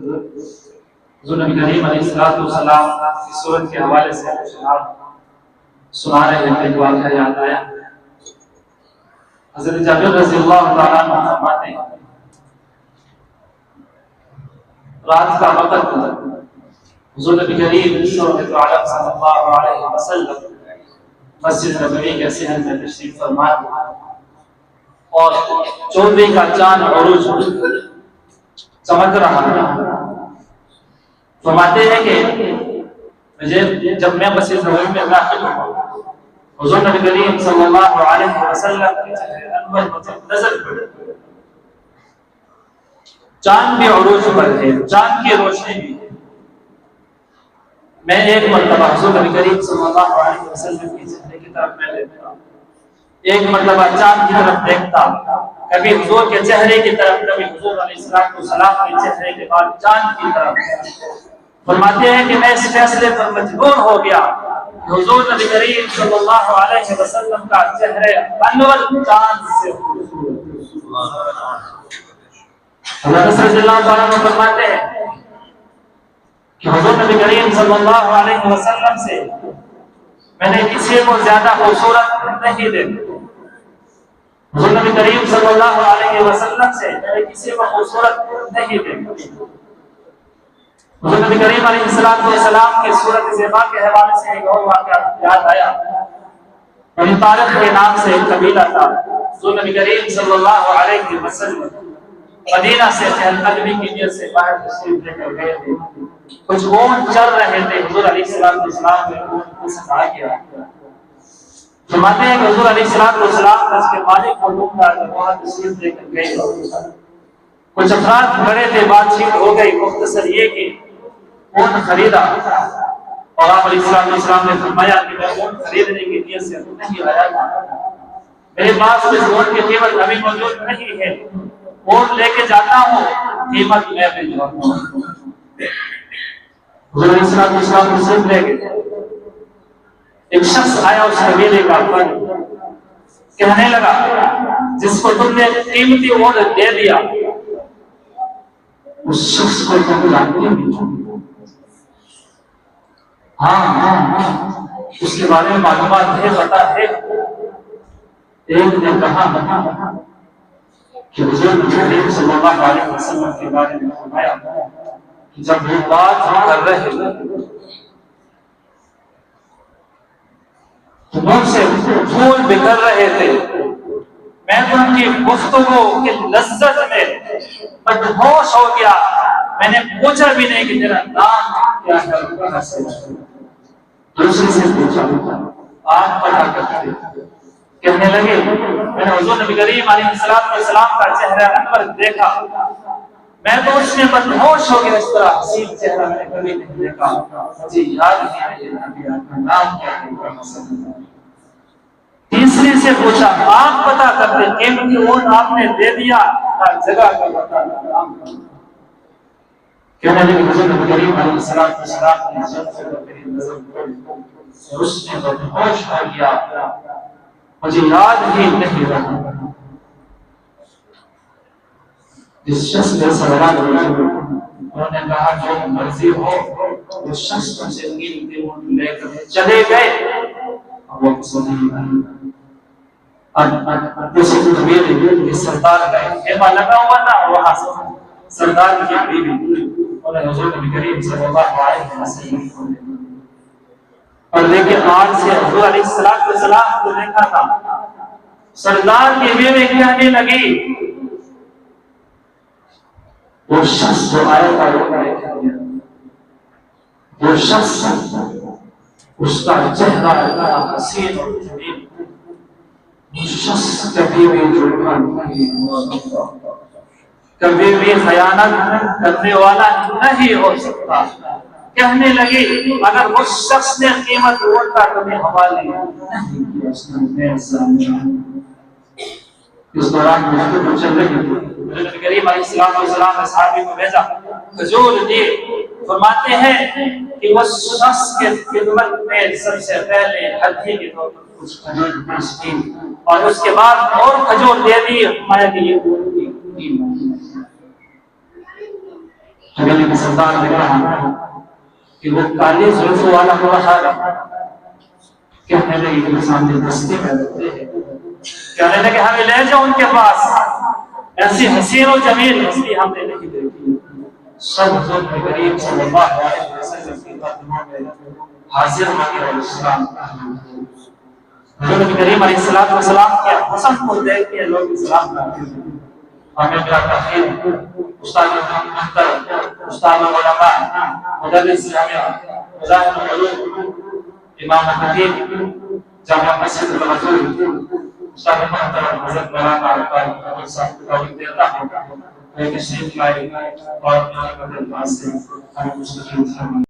حضور نبی کریم علیہ السلام کی صورت کے حوالے سے سنا رہے تھے، واقعہ یاد آیا۔ حضرت جابر رضی اللہ تعالیٰ عنہ فرماتے ہیں رات کا وقت حضور نبی کریم صلی اللہ علیہ وسلم مسجد نبوی کے صحن میں تشریف فرما اور 14 کا چاند عروج چمک رہا ہے۔ فرماتے ہیں کہ جب میں مسجد نبوی میں داخل ہوا، حضور نبی کریم صلی اللہ علیہ وسلم کے چہرے انور پر نظر پڑی، چاند بھی عروج پر ہے، چاند کی روشنی بھی۔ میں ایک مرتبہ حضور نبی کریم صلی اللہ علیہ وسلم کے چہرے کی طرف میں دیکھتا، ایک مرتبہ چاند کی طرف دیکھتا، کبھی حضور کے چہرے کی طرف، کبھی حضور علیہ السلام کے چہرے کے بعد چاند کی طرف۔ فرماتے ہیں کہ میں اس فیصلے پر مجبور ہو گیا کہ حضور نبی کریم صلی اللہ علیہ وسلم کا چہرے انور چاند سے حضرت رضی اللہ تعالیٰ عنہ فرماتے ہیں کہ حضور نبی کریم صلی اللہ علیہ وسلم سے میں نے کسی کو زیادہ خوبصورت نہیں دیکھا، حضور نبی کریم صلی اللہ علیہ وسلم سے میں نے کسی کو خوبصورت نہیں دیکھا۔ حضور نبی کریم علیہ السلام کی صورت زیبا کے حوالے سے ایک اور واقعہ یاد آیا۔ بنی طارق کے نام سے ایک قبیلہ تھا، حضور نبی کریم صلی اللہ علیہ وسلم مدینہ سے چہل قدمی کی نیت سے باہر تشریف لے کر گئے تھے۔ کچھ اونٹ چل رہے تھے، حضور علیہ السلام نے اونٹ کو سکھا کیا۔ فرماتے ہیں کہ حضور علیہ السلام اس کے مالک کو ڈھونڈا تو وہاں تشریف لے کر گئے۔ کچھ افراد کھڑے تھے، بات چیت ہو گئی، مختصر یہ کہ اونٹ خریدا اور آپ علیہ السلام نے فرمایا کہ میں اونٹ خریدنے کی نیت سے نہیں آیا تھا، میرے پاس اس اونٹ کی قیمت ابھی موجود نہیں ہے، اونٹ لے کے جاتا ہوں، قیمت میں بھیجوا دوں۔ حضور علیہ السلام کو صرف لے گئے۔ ایک شخص آیا اس قبیلے کا فرد، کہنے لگا جس کو تم نے قیمتی اونٹ دے دیا اس شخص کو تم جانتے بھی؟ ہاں اس کے بارے میں معلومات ہے، پتا ہے۔ ایک نے کہا کہ حضور نبی صلی اللہ علیہ وسلم کے بارے میں فرمایا کہ جب وہ بات کر رہے تھے تو ان سے پھول بکھر رہے تھے، میں تو ان کی گفتگو کی لذت میں مدہوش ہو گیا، میں نے پوچھا بھی نہیں کہ تیرا نام کیا ہے، دوسرے سے پوچھا آپ پتا کرتے، کہنے لگے میں نے حضور نبی کریم علیہ السلام کا چہرہ انور دیکھا، میں تو اس میں مدہوش ہو گیا، اس طرح حسین چہرہ میں نے کبھی نہیں دیکھا، مجھے یاد نہیں ہے نبی آپ کا نام کیا ہے۔ تیسری سے پوچھا آپ پتا کرتے، قیمتی اونٹ آپ نے دے دیا، جگہ کا پتا نام کہنے لگے حضور نبی کریم علیہ السلام نے جب سے میری نظر پڑی اور اس نے مدہوش ہو گیا، مجھے یاد ہی نہیں رہا۔ جس شخص نے سوال کیا انہوں نے کہا جو مرضی ہو، وہ شخص تم سے قیمتی اونٹ لے کر چلے گئے، وہ نہیں سردار کا خیمہ لگا ہوا تھا، وہاں سردار کی بیوی انہیں حضور نبی کریم صلی اللہ علیہ وسلم اور لیکن آج سے حضور علیہ السلام کو دیکھا تھا، سردار کی بیوی کہنے لگی وہ شخص جو آئے گا وہ شخص اس کا چہرہ اتنا حسین اور جمیل، وہ شخص کبھی بھی جھوٹا نہیں ہو سکتا، کبھی بھی خیانت کرنے والا نہیں ہو سکتا۔ کہنے لگی اگر اس شخص نے قیمت اونٹ کا کبھی حوالے نہیں کیا، اس دوران گفتگو چل رہی تھی، نبی کریم علیہ السلام نے صحابی کو بھیجا، کھجور دیے، فرماتے ہیں کہ اس شخص کے خدمت میں سب سے پہلے ہدیے کے طور پر کچھ کھجور پیش کی اور اس کے بعد اور کھجور دے دی، فرمایا کہ یہ حضرت کے سردار نے کہا کہ وہ کالی زلفوں والا ہو رہا ہے، کہنے لگے کہ سامنے دستی میں رہتے ہیں، کہنے لگے ہمیں لے جاؤ ان کے پاس، ایسی حسین و جمیل ہستی ہم نے نہیں دیکھی۔ سب حضور کریم صلی اللہ علیہ وسلم کی خدمت میں حاضر ہونے اور اسلام حضور کریم علیہ السلام کے حسن کو دیکھ کے لوگ اسلام لاتے ہیں۔ ہمیں کیا تحقیق استاد محترم، استاد علماء، مدرس جامعہ، مظاہر العلوم، امام خطیب جامعہ مسجد الرسول، استاد محترم حضرت مولانا عبدالقادر صاحب کا دیتا ہوں، میں تشریف لائے اور اپنے سے ہمیں مستقیم فرمائے۔